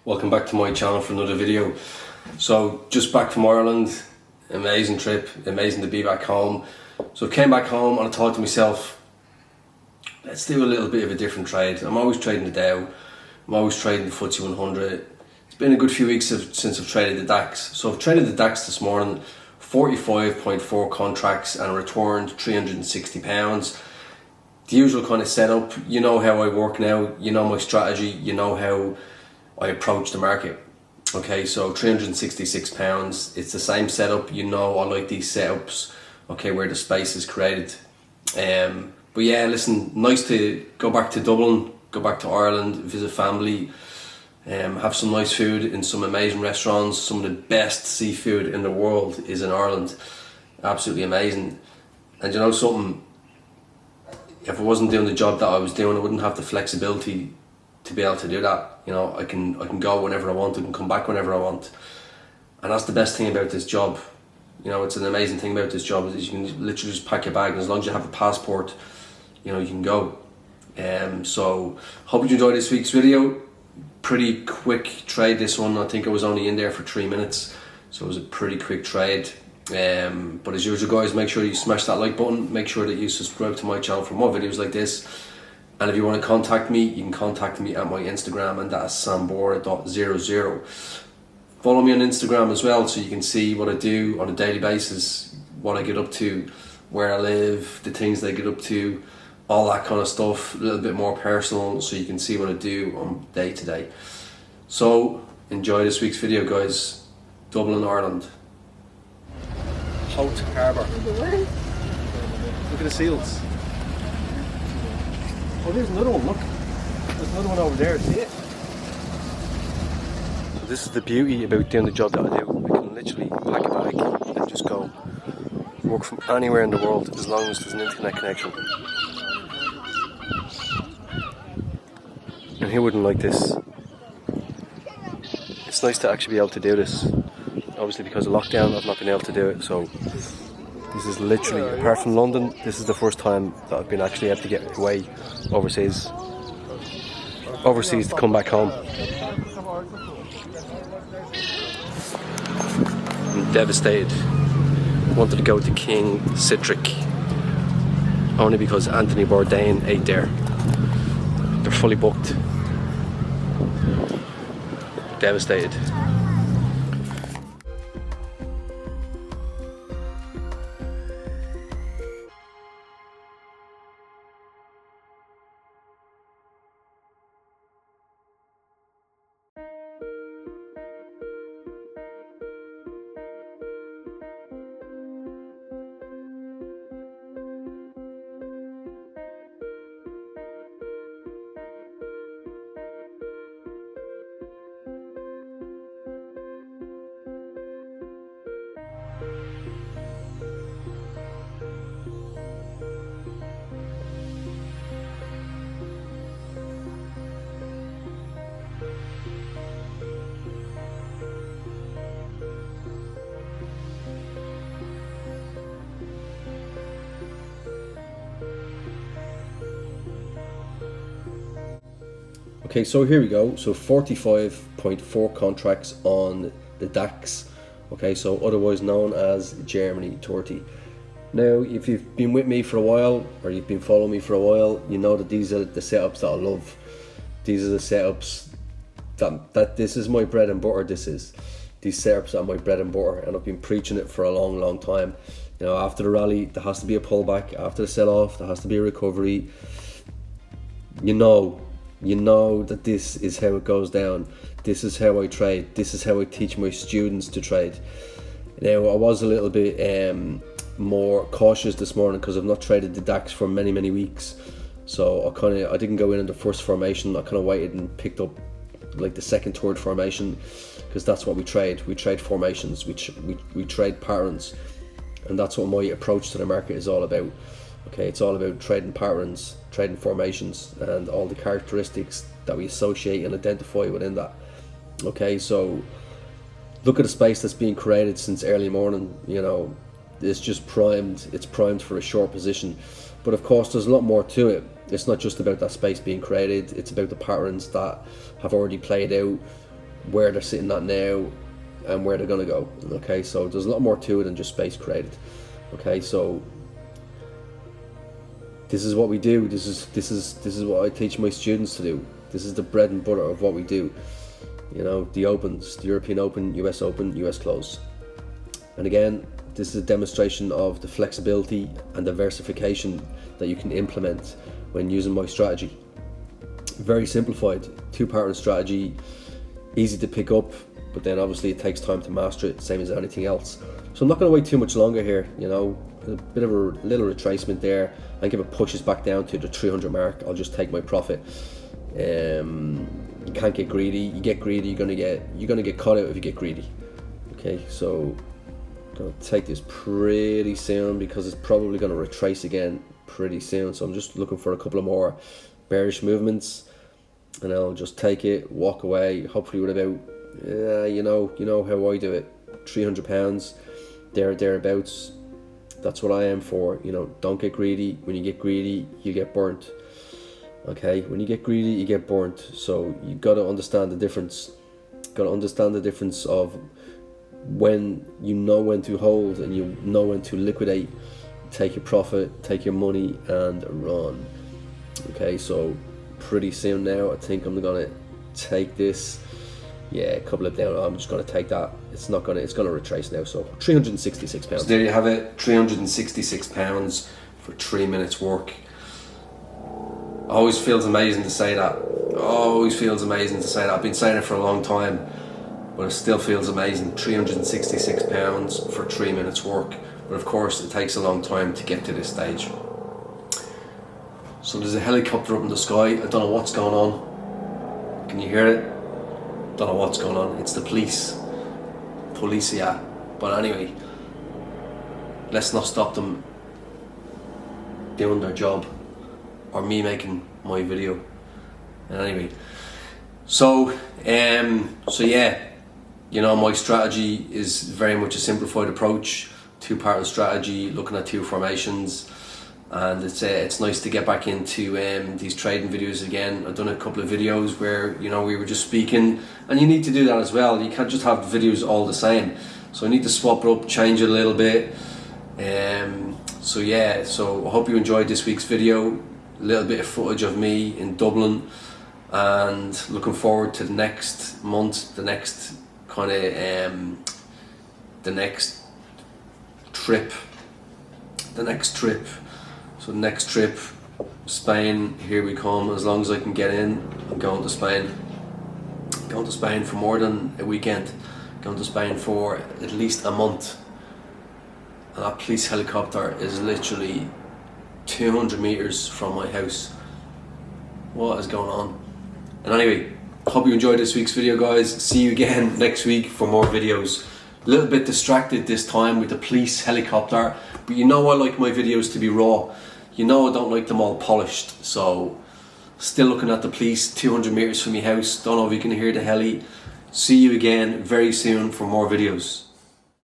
Welcome back to my channel for another video. So just back from Ireland, amazing trip, amazing to be back home. So I came back home and I thought to myself, let's do a little bit of a different trade. I'm always trading the Dow, I'm always trading the FTSE 100. It's been a good few weeks since I've traded the DAX. So I've traded the DAX this morning, 45.4 contracts and returned £360. The usual kind of setup. You know how I work now, you know my strategy, you know how I approach the market. Okay, so £366, it's the same setup. You know I like these setups, okay, where the space is created. But yeah, listen, nice to go back to Dublin, go back to Ireland, visit family, have some nice food in some amazing restaurants. Some of the best seafood in the world is in Ireland. Absolutely amazing. And you know something, if I wasn't doing the job that I was doing, I wouldn't have the flexibility to be able to do that. You know, I can go whenever I want, I can come back whenever I want. And that's the best thing about this job. You know, it's an amazing thing about this job is you can literally just pack your bag, and as long as you have a passport, you know, you can go. So hope you enjoyed this week's video. Pretty quick trade, this one. I think I was only in there for 3 minutes, so it was a pretty quick trade. But as usual guys, make sure you smash that like button, make sure that you subscribe to my channel for more videos like this. And if you want to contact me, you can contact me at my Instagram, and that is sambora.00. Follow me on Instagram as well, so you can see what I do on a daily basis, what I get up to, where I live, the things that I get up to, all that kind of stuff, a little bit more personal, so you can see what I do on day to day. So enjoy this week's video guys. Dublin, Ireland. Hout Harbour. Look at the seals. Oh, there's another one, look. There's another one over there, see it? So this is the beauty about doing the job that I do. I can literally pack a bag and just go work from anywhere in the world as long as there's an internet connection. And who wouldn't like this? It's nice to actually be able to do this. Obviously because of lockdown I've not been able to do it, so this is literally, apart from London, this is the first time that I've been actually able to get away overseas to come back home. I'm devastated. Wanted to go to King Citric only because Anthony Bourdain ate there. They're fully booked. Devastated. Okay, so here we go. So 45.4 contracts on the DAX. Okay, so otherwise known as Germany 30. Now, if you've been with me for a while, or you've been following me for a while, you know that these are the setups that I love. These are the setups that this is my bread and butter. These setups are my bread and butter, and I've been preaching it for a long time. You know, after the rally, there has to be a pullback. After the sell-off, there has to be a recovery. You know that this is how it goes down. This is how I trade. This is how I teach my students to trade. Now, I was a little bit more cautious this morning because I've not traded the DAX for many weeks. So I didn't go in the first formation. I kind of waited and picked up like the second, third formation, because that's what we trade. We trade formations. We trade patterns, and that's what my approach to the market is all about. Okay, it's all about trading patterns, trading formations, and all the characteristics that we associate and identify within that. Okay, so look at the space that's being created since early morning. You know, it's just primed. It's primed for a short position. But of course, there's a lot more to it. It's not just about that space being created. It's about the patterns that have already played out where they're sitting at now and where they're going to go. Okay, so there's a lot more to it than just space created. Okay, so this is what we do. This is what I teach my students to do. This is the bread and butter of what we do. You know, the Opens, the European Open, US Open, US Close. And again, this is a demonstration of the flexibility and diversification that you can implement when using my strategy. Very simplified, two-part strategy, easy to pick up, but then obviously it takes time to master it, same as anything else. So I'm not going to wait too much longer here, you know, a bit of a little retracement there, and give it pushes back down to the 300 mark. I'll just take my profit. You can't get greedy. You get greedy, you're gonna get caught out if you get greedy. Okay, so I'm gonna take this pretty soon because it's probably gonna retrace again pretty soon. So I'm just looking for a couple of more bearish movements, and I'll just take it, walk away, hopefully with about you know how I do it, £300 thereabouts. That's what I am for. You know, don't get greedy. When you get greedy, you get burnt. Okay, when you get greedy, you get burnt. So you got to understand the difference. Got to understand the difference of when you know when to hold and you know when to liquidate. Take your profit, take your money, and run. Okay, so pretty soon now, I think I'm gonna take this. Yeah, a couple of down. I'm just gonna take that. It's gonna retrace now. So £366. So there you have it, £366 for 3 minutes work. Always feels amazing to say that. Always feels amazing to say that. I've been saying it for a long time, but it still feels amazing. £366 for 3 minutes work. But of course, it takes a long time to get to this stage. So there's a helicopter up in the sky. I don't know what's going on. Can you hear it? Don't know what's going on. It's the police. Policia. But anyway, let's not stop them doing their job, or me making my video. And anyway, so yeah, you know, my strategy is very much a simplified approach, two-part strategy, looking at two formations, and it's nice to get back into these trading videos again. I've done a couple of videos where, you know, we were just speaking, and you need to do that as well. You can't just have videos all the same, so I need to swap it up, change it a little bit. So yeah, so I hope you enjoyed this week's video. A little bit of footage of me in Dublin, and looking forward to the next month, the next kind of the next trip. So next trip, Spain, here we come. As long as I can get in, I'm going to Spain. Going to Spain for more than a weekend. Going to Spain for at least a month. And that police helicopter is literally 200 meters from my house. What is going on? And anyway, hope you enjoyed this week's video, guys. See you again next week for more videos. A little bit distracted this time with the police helicopter, but you know I like my videos to be raw. You know I don't like them all polished. So still looking at the police 200 meters from my house. Don't know if you can hear the heli. See you again very soon for more videos.